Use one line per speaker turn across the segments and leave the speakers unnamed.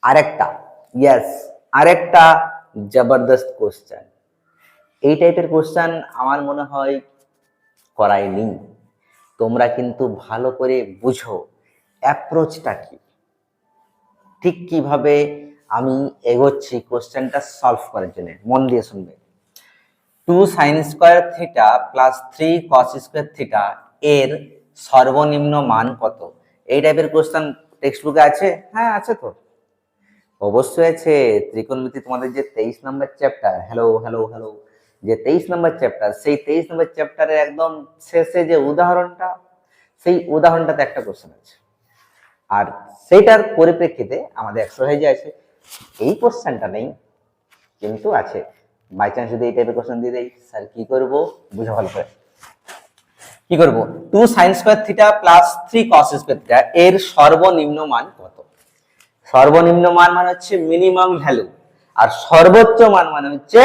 আরেকটা, ইয়েস, আরেকটা জবরদস্ত কোশ্চেন। এই টাইপের কোশ্চেন আমার মনে হয় করায়নি। তোমরা কিন্তু ভালো করে বুঝো অ্যাপ্রোচটা কি, ঠিক কিভাবে আমি এগোচ্ছি কোশ্চেনটা সলভ করার জন্য। মন দিয়ে শুনবে। 2 sin square theta plus 3 cos square theta এর সর্বনিম্ন মান কত? এই টাইপের কোশ্চেন টেক্সট বুকে আছে? হ্যাঁ আছে তো, অবশ্যই আছে। ত্রিকোণমিতি তোমাদের যে 23 নম্বর চ্যাপ্টার, হ্যালো হ্যালো হ্যালো, যে 23 নম্বর চ্যাপ্টার, সেই 23 নম্বর চ্যাপ্টারের একদম শেষে যে উদাহরণটা, সেই উদাহরণটাতে একটা কোশ্চেন আছে। আর সেইটার পরিপ্রেক্ষিতে আমাদের এক্সারসাইজে আছে। এই কোশ্চেনটা নেই কিন্তু আছে। বাই চান্স যদি এই টাইপের কোশ্চেন দিয়ে দেই, স্যার কি করব? বুঝে ভালো করে কি করব। 2 sin square theta plus 3 cos square theta এর সর্বনিম্ন মান কত? সর্বনিম্ন মান মানে হচ্ছে মিনিমাম ভ্যালু, আর সর্বোচ্চ মান মানে হচ্ছে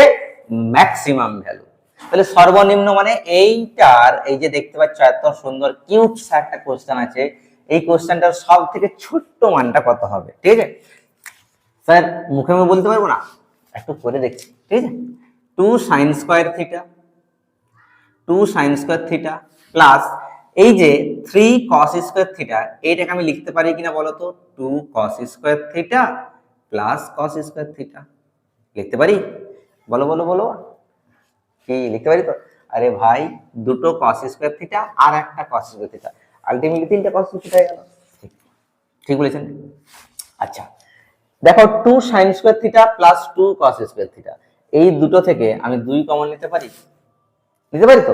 ম্যাক্সিমাম ভ্যালু। তাহলে সর্বনিম্ন মানে এইটার, এই যে দেখতে পাচ্ছ এত সুন্দর কিউট একটা কোশ্চেন আছে, এই কোশ্চেনটার সব থেকে ছোট্ট মানটা কত হবে? ঠিক আছে স্যার, মুখে মুখে বলতে পারবো না, একটু করে দেখছি। ঠিক আছে, 2 sin square theta, 2 sin square theta plus এই যে 3 cos স্কয়ার থিটা, এইটাকে আমি লিখতে পারি কিনা বলো তো? 2 cos square theta plus cos square theta লিখতে পারি? বলো বলো বলো, কি লিখতে পারি তো? আরে ভাই, দুটো cos স্কয়ার থিটা আর একটা cos স্কয়ার থিটা, আলটিমেটলি তিনটা cos স্কয়ার থিটা হয়ে গেল। ঠিক, ঠিক বলেছেন। আচ্ছা দেখো, 2 sin square theta plus 2 cos square theta, এই দুটো থেকে আমি 2 কমন নিতে পারি? নিতে পারি তো,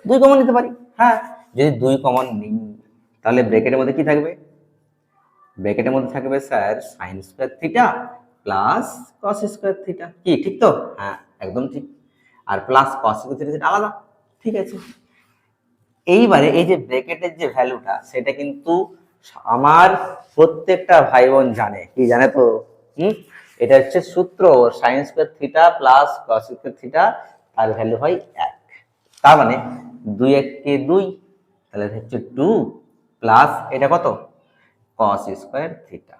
2 কমন নিতে পারি। হ্যাঁ, যদি 2 কমন নিই তাহলে ব্র্যাকেটের মধ্যে কি থাকবে? ব্র্যাকেটের মধ্যে থাকবে sir sin square theta plus cos square theta. কি ঠিক তো? হ্যাঁ একদম ঠিক। আর প্লাস cos স্কয়ার থিটা আলাদা, ঠিক আছে। এইবারে এই যে ব্র্যাকেটের যে ভ্যালুটা, সেটা কিন্তু আমার প্রত্যেকটা ভাই বোন জানে। কি জানে তো? এটা হচ্ছে সূত্র, sin square theta plus cos square theta, তার ভ্যালু হয় 1। তার মানে 2 1 2, তাহলে হচ্ছে 2 প্লাস এটা কত? cos square theta.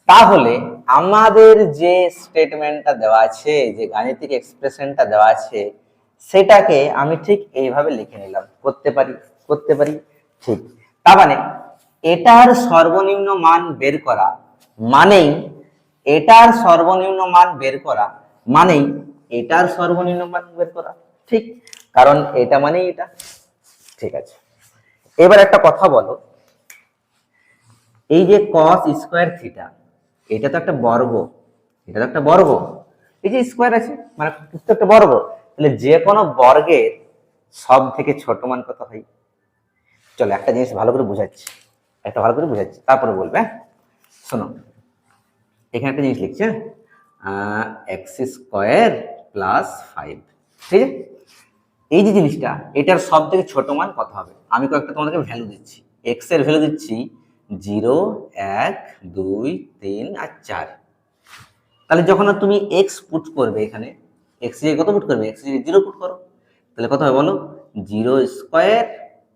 তাহলে আমাদের যে স্টেটমেন্টটা দেওয়া আছে, যে গাণিতিক এক্সপ্রেশনটা দেওয়া আছে, সেটাকে আমি ঠিক এইভাবে লিখে নিলাম। করতে পারি? করতে পারি, ঠিক। তার মানে এটার সর্বনিম্ন মান বের করা মানেই, এটার সর্বনিম্ন মান বের করা মানেই এটার সর্বনিম্ন মান বের করা, ঠিক। কারণ এটা মানেই এটা, ঠিক আছে। এবার একটা কথা বলো, এই যে cos স্কয়ার থিটা, এটা তো একটা বর্গ, এটা তো একটা বর্গ, এই যে স্কয়ার আছে মানে তো একটা বর্গ, তাহলে যে কোনো বর্গের সব থেকে ছোট মান কত হয়? চলো একটা জিনিস ভালো করে বুঝাচ্ছি, একটা ভালো করে বুঝাচ্ছি, তারপরে বলবে। হ্যাঁ শোনো, এখানে একটা জিনিস লিখছে, এক্স স্কয়ার প্লাস 5, ঠিক আছে। এই যে জিনিসটা, এটার সব থেকে ছোট মান কত হবে? আমি কয়েকটা তোমাদেরকে ভ্যালু দিচ্ছি। এক্স এর ভ্যালু দিচ্ছি 0 1 2 3 আর 4। তাহলে যখন তুমি এক্স পুট করবে এখানে, এক্স এর কত পুট করবে? এক্স এর 0 পুট করো, তাহলে কত হবে বলো? 0 স্কয়ার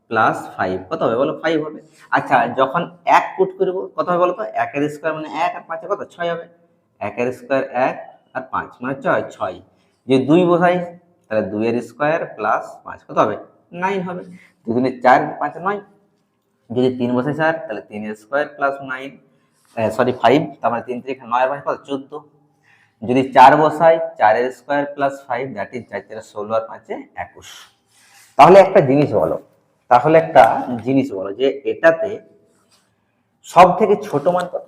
প্লাস 5 কত হবে বলো? 5 হবে। আচ্ছা যখন 1 পুট করব কত হবে বলো তো? 1 এর স্কয়ার মানে 1 আর 5 কত? 6 হবে। 1 এর স্কয়ার 1 আর 5 মানে 6। যে 2 বসাই, তাহলে 2 এর স্কয়ার প্লাস 5 কত হবে? 9 হবে। 2 দুগুণে 4 5 9। যদি 3 বসাই স্যার, তাহলে 3 এর স্কয়ার প্লাস 9, সরি 5, তার মানে 3 3 9 আর 5 কত? 14। যদি 4 বসাই, 4 এর স্কয়ার প্লাস 5, দ্যাট ইজ 4 4 16 আর 5 21। তাহলে একটা জিনিস বলো, তাহলে একটা জিনিস বলো যে এটাতে সব থেকে ছোট মান কত?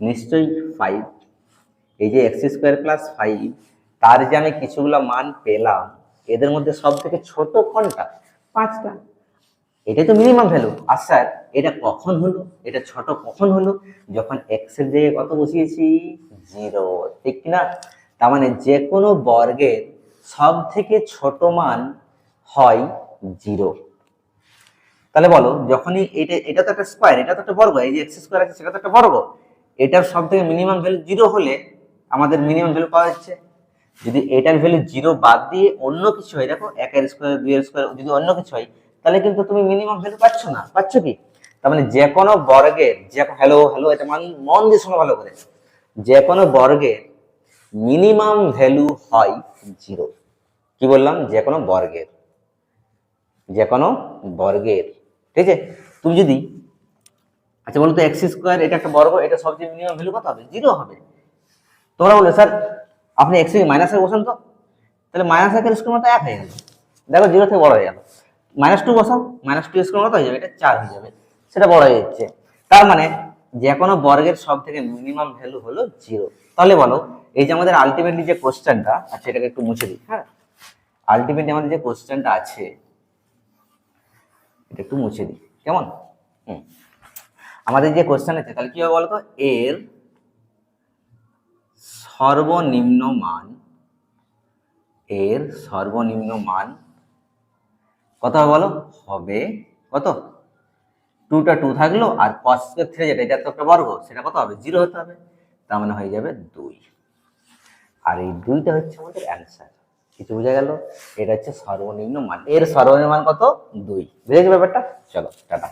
নিশ্চয়ই 5। এই যে এক্স স্কয়ার প্লাস 5, তার যে আমি কিছুগুলো মান পেলাম, এদের মধ্যে সব থেকে ছোট কোনটা? 5টা। এটাই তো মিনিমাম ভ্যালু। আর স্যার এটা কখন হলো, এটা ছোট কখন হলো? যখন এক্স এর জায়গায় কত বসিয়েছি? 0, ঠিক কিনা? তার মানে যে কোনো বর্গের সব থেকে ছোট মান হয় 0। তাহলে বলো, যখনই এটা তো একটা স্কয়ার, এটা তো একটা বর্গ, এই যে এক্স স্কয়ার আছে সেটা তো একটা বর্গ, এটার সব থেকে মিনিমাম ভ্যালু 0 হলে আমাদের মিনিমাম ভ্যালু পাওয়া যাচ্ছে। যদি এটার ভ্যালু 0 বাদ দিয়ে অন্য কিছু হয়, দেখো 1 এর স্কয়ার 2 এর স্কয়ার যদি অন্য কিছু হয়, তাহলে কিন্তু তুমি মিনিমাম ভ্যালু পাচ্ছ না। পাচ্ছ কি? তার মানে যে কোনো বর্গের হ্যালো হ্যালো, এটা মন দিয়ে শোনো ভালো করে, যে কোনো বর্গের মিনিমাম ভ্যালু হয় 0। কি বললাম? যে কোনো বর্গের, ঠিক আছে? তুমি যদি, আচ্ছা বলো তো, এক্স স্কোয়ার এটা একটা বর্গ, এটা সবচেয়ে মিনিমাম ভ্যালু কত হবে? 0 হবে। তোমরা বললে স্যার আপনি এক্স মাইনাস এ বসান তো, তাহলে মাইনাস একের স্কোয়ার মতো 1 হয়ে গেল, দেখো 0 থেকে বড় হয়ে গেল। -2 বসাও, -2 স্কোয়ার মতো হয়ে যাবে, এটা 4 হয়ে যাবে, সেটা বড় হয়ে যাচ্ছে। তার মানে যে কোনো বর্গের সব থেকে মিনিমাম ভ্যালু হলো 0। তাহলে বলো, এই যে আমাদের আলটিমেটলি যে কোশ্চেনটা আছে, এটাকে একটু মুছে দিই। হ্যাঁ, আলটিমেটলি আমাদের যে কোশ্চেনটা আছে, এটা একটু মুছে দিই, কেমন? আমাদের যে কোশ্চেন আছে, তাহলে কি হবে বলতো, এর সর্বনিম্ন মান কত হবে বলো? হবে কত? 2টা 2 থাকলো, আর cos স্কয়ার থ্রি যেটা, এটা তো একটা বর্গ, সেটা কত হবে? 0 হতে হবে। তার মানে হয়ে যাবে 2। আর এই 2টা হচ্ছে আমাদের অ্যান্সার। কিছু বোঝা গেল? এটা হচ্ছে সর্বনিম্ন মান, এর সর্বনিম্ন মান কত? 2। বুঝে গেল ব্যাপারটা? চলো টাটা।